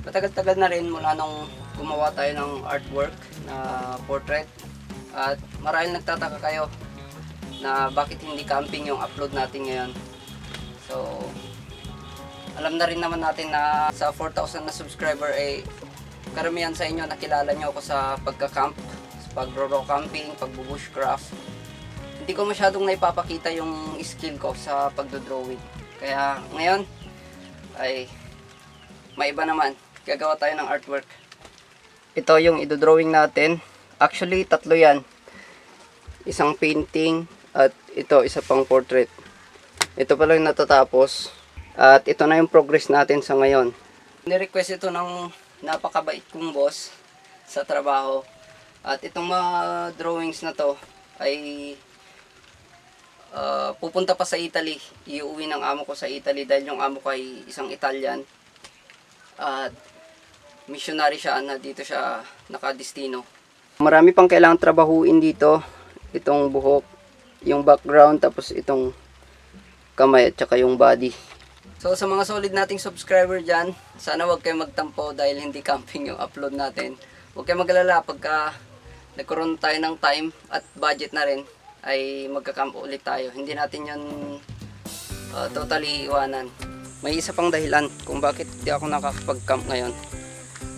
Matagal-tagal na rin mula nung gumawa tayo ng artwork na portrait. At marahil nagtataka kayo na bakit hindi camping yung upload natin ngayon. So, alam na rin naman natin na sa 4,000 na subscriber ay karamihan sa inyo nakilala nyo ako sa pagka-camp, sa pagro-rock camping, pagbu-bushcraft. Hindi ko masyadong naipapakita yung skill ko sa pagdodrawing. Kaya ngayon ay maiba naman. Gagawa tayo ng artwork. Ito yung idodrawing natin. Actually, tatlo yan. Isang painting at ito, isa pang portrait. Ito pala yung natatapos. At ito na yung progress natin sa ngayon. Nirequest ito ng napakabait kong boss sa trabaho. At itong mga drawings na to ay pupunta pa sa Italy. Iuwi ng amo ko sa Italy dahil yung amo ko ay isang Italian. At missionary siya na dito siya nakadestino. Marami pang kailangan trabahuin dito. Itong buhok, yung background, tapos itong kamay at saka yung body. So sa mga solid nating subscriber dyan, sana wag kayo magtampo dahil hindi camping yung upload natin. Huwag kayo magalala pagka nagkaroon tayo ng time at budget na rin ay magka-camp ulit tayo. Hindi natin yun totally iwanan. May isa pang dahilan kung bakit di ako nakakapag-camp ngayon.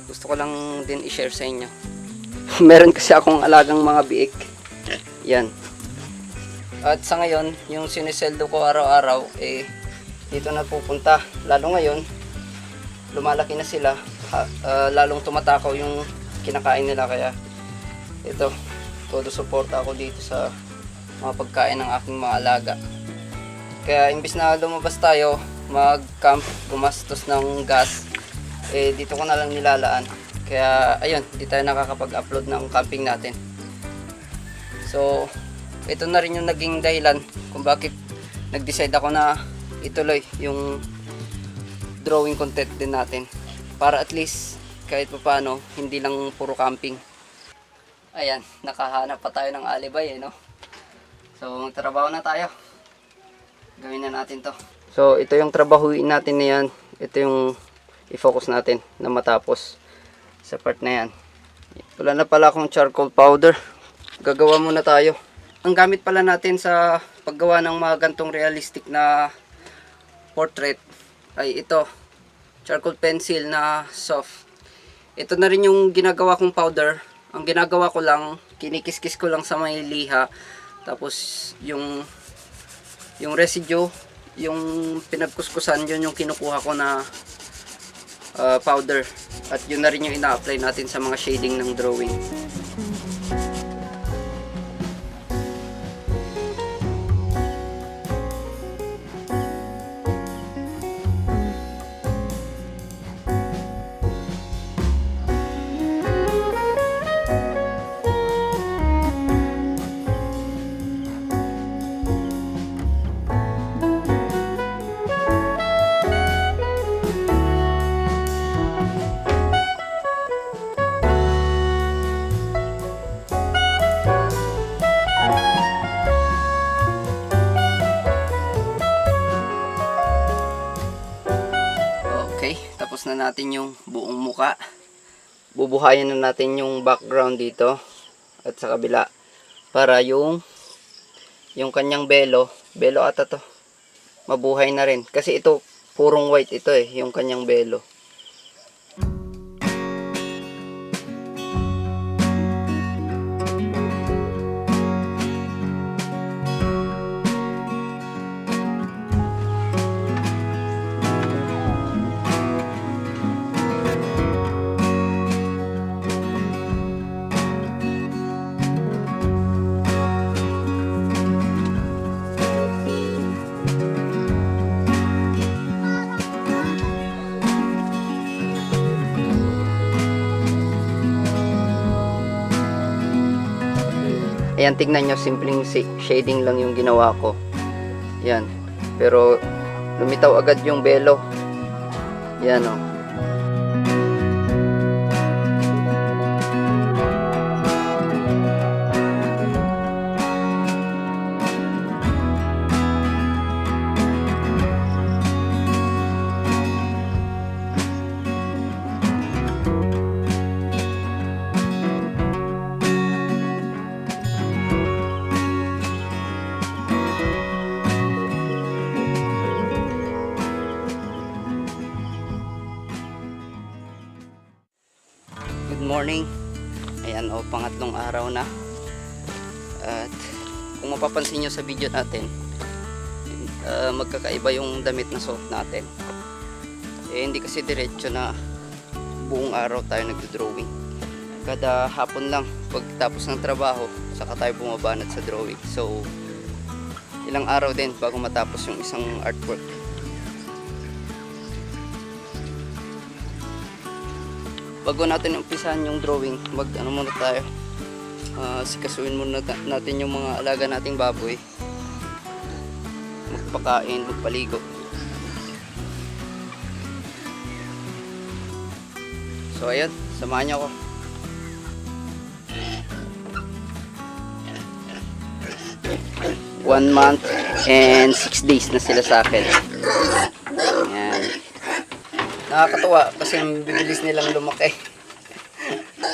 Gusto ko lang din i-share sa inyo. Meron kasi akong alagang mga biik. Yan. At sa ngayon, yung siniseldo ko araw-araw, dito na pupunta. Lalo ngayon, lumalaki na sila. Lalong tumatakaw yung kinakain nila. Kaya, ito, todo suporta ako dito sa mga pagkain ng aking mga alaga. Kaya, imbis na lumabas tayo, mag-camp, gumastos ng gas, dito ko na lang nilalaan. Kaya ayun, hindi tayo nakakapag-upload ng camping natin. So, ito na rin yung naging dahilan kung bakit nag-decide ako na ituloy yung drawing content din natin. Para at least kahit pa paano, hindi lang puro camping. Ayan, nakahanap pa tayo ng alibay no? So, magtrabaho na tayo. Gawin na natin to. So, ito yung trabahuin natin na yan. Ito yung i-focus natin na matapos sa part na yan. Wala na pala akong charcoal powder. Gagawa muna tayo. Ang gamit pala natin sa paggawa ng mga gantong realistic na portrait ay ito. Charcoal pencil na soft. Ito na rin yung ginagawa kong powder. Ang ginagawa ko lang, kinikis-kis ko lang sa may liha. Tapos yung residue, yung pinagkuskusan, yun yung kinukuha ko na powder. At yun na rin yung ina-apply natin sa mga shading ng drawing. Na natin yung buong muka. Bubuhayin na natin yung background dito at sa kabila para yung kanyang belo ata to mabuhay na rin kasi ito purong white ito yung kanyang belo. Ayan, tignan nyo, simpleng shading lang yung ginawa ko. Yan. Pero, lumitaw agad yung belo. Yan, oh. morning. Ayan, pangatlong araw na. At kung mapapansin nyo sa video natin, magkakaiba yung damit na suot natin. Hindi kasi diretso na buong araw tayo nagdo-drawing. Kada hapon lang pagtapos ng trabaho, saka tayo bumabanat sa drawing. So ilang araw din bago matapos yung isang artwork. Bago natin umpisahan yung drawing, muna tayo. Sikasuin muna natin yung mga alaga nating baboy. Magpakain, magpaligo. So ayun, samahan niyo ako. One month and 6 days na sila sa akin. Ayan. Nakakatuwa kasi bibilis nilang lumaki.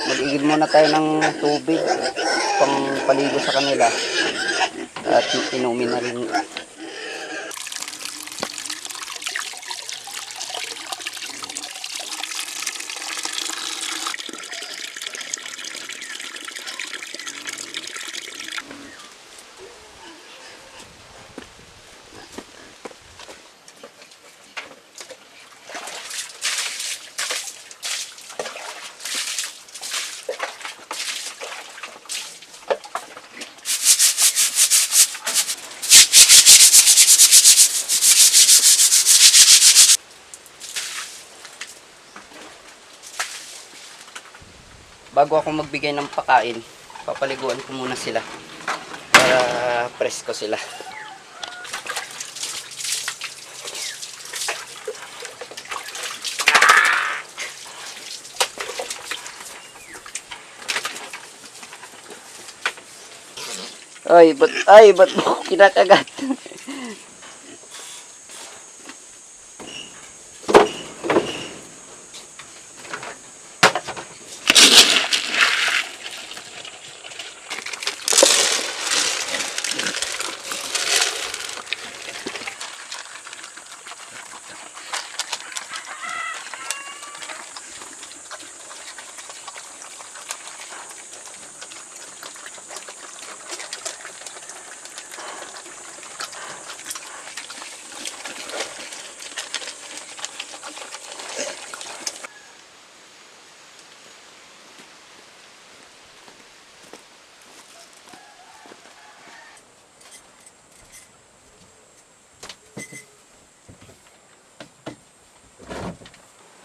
Mag-igib muna tayo ng tubig pang paligo sa kanila at inumin na rin. Bago ako magbigay ng pakain, papaliguan ko muna sila para presko sila. Ba't mo kinakagat?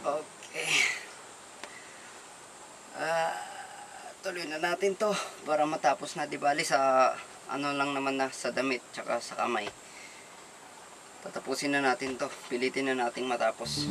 Okay. Tuloy na natin to para matapos na, di bali sa ano lang naman na sa damit tsaka sa kamay. Tatapusin na natin to. Pilitin na nating matapos.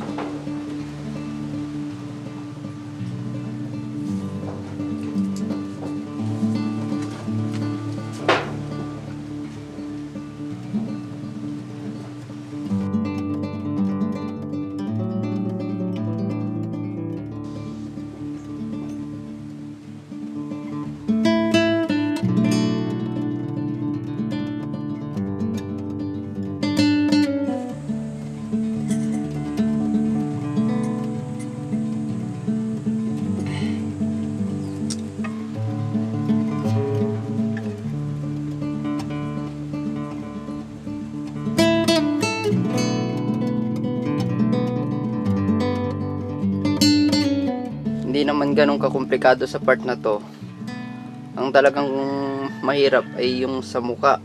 Hindi naman ganun kakomplikado sa part na to. Ang talagang mahirap ay yung sa muka.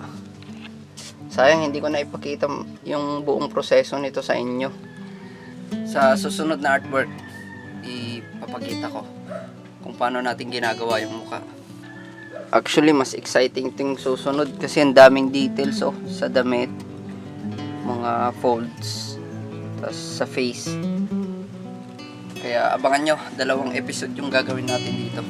Sayang hindi ko na ipakita yung buong proseso nito sa inyo. Sa susunod na artwork, ipapakita ko kung paano natin ginagawa yung muka. Actually, mas exciting ting susunod kasi ang daming details sa damit, mga folds, tas sa face. Kaya abangan nyo, 2 episode yung gagawin natin dito.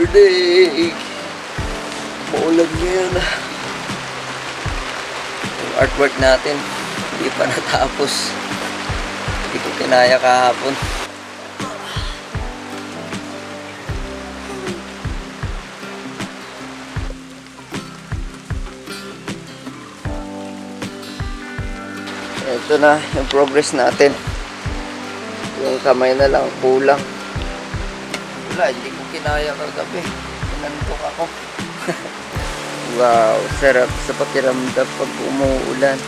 morning! Maulan ngayon. Yung artwork natin, hindi pa natapos. Hindi ko kinaya kahapon. Ito na yung progress natin. Yung kamay na lang kulang. Wala, hindi ko kinaya kagabi. Pinantok ako. Wow, sarap sa pakiramdam pag umuulan.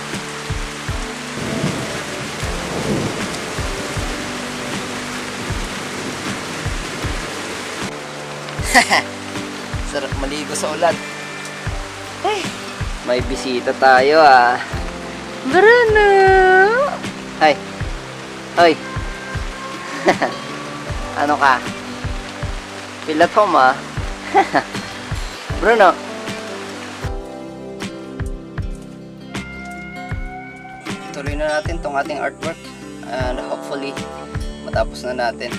Sarap maligo sa ulan. May bisita tayo ah. Bruno! Hi. Hoy. Ano ka? Feel at home ah. Bruno. Tuloy na natin tong ating artwork. And hopefully, matapos na natin.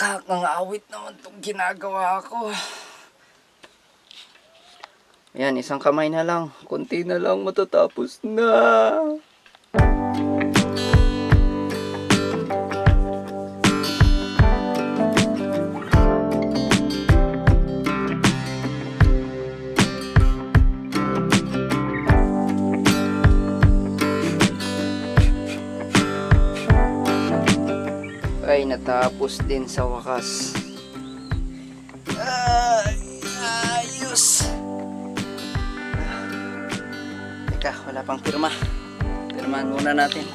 Nakakangawit naman itong ginagawa ko. Ayan, isang kamay na lang. Kunti na lang, matatapos na. Ay, natapos din sa wakas. Ay, ayos. Teka, wala pang pirma. Pirmahan muna natin.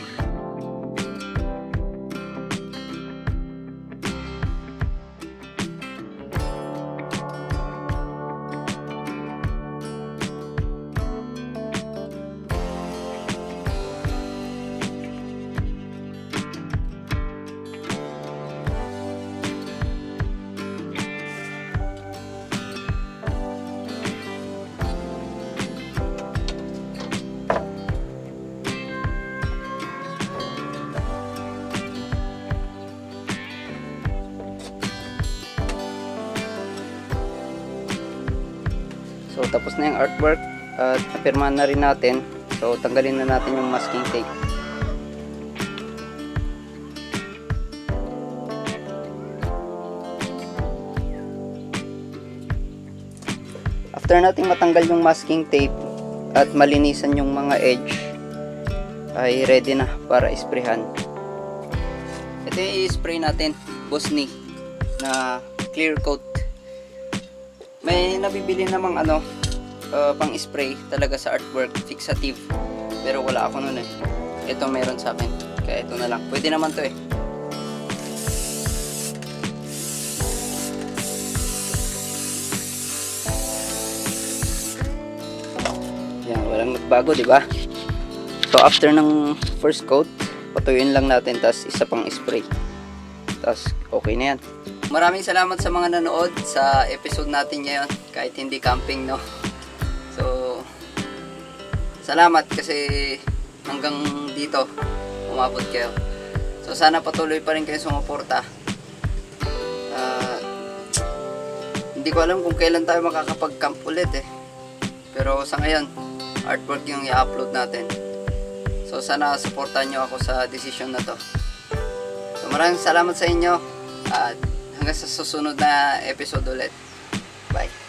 So tapos na yung artwork at napirmahan na rin natin. So tanggalin na natin yung masking tape. After natin matanggal yung masking tape at malinisan yung mga edge, ay ready na para isprayhan. Ito yung i-spray natin, Bosni na clear coat. May nabibili namang pang spray talaga sa artwork, fixative. Pero wala ako nun eh. Ito meron sa akin. Kaya ito na lang. Pwede naman to eh. Yan, walang nagbago, di ba? So after ng first coat, patuyuin lang natin, tas isa pang spray. Tas okay na yan. Maraming salamat sa mga nanood sa episode natin ngayon, kahit hindi camping, no? So, salamat kasi hanggang dito umabot kayo. So, sana patuloy pa rin kayo sumuporta. Hindi ko alam kung kailan tayo makakapag-camp ulit eh. Pero sa ngayon, artwork yung i-upload natin. So, sana supportan nyo ako sa decision na to. So, maraming salamat sa inyo at hanggang sa susunod na episode ulit. Bye.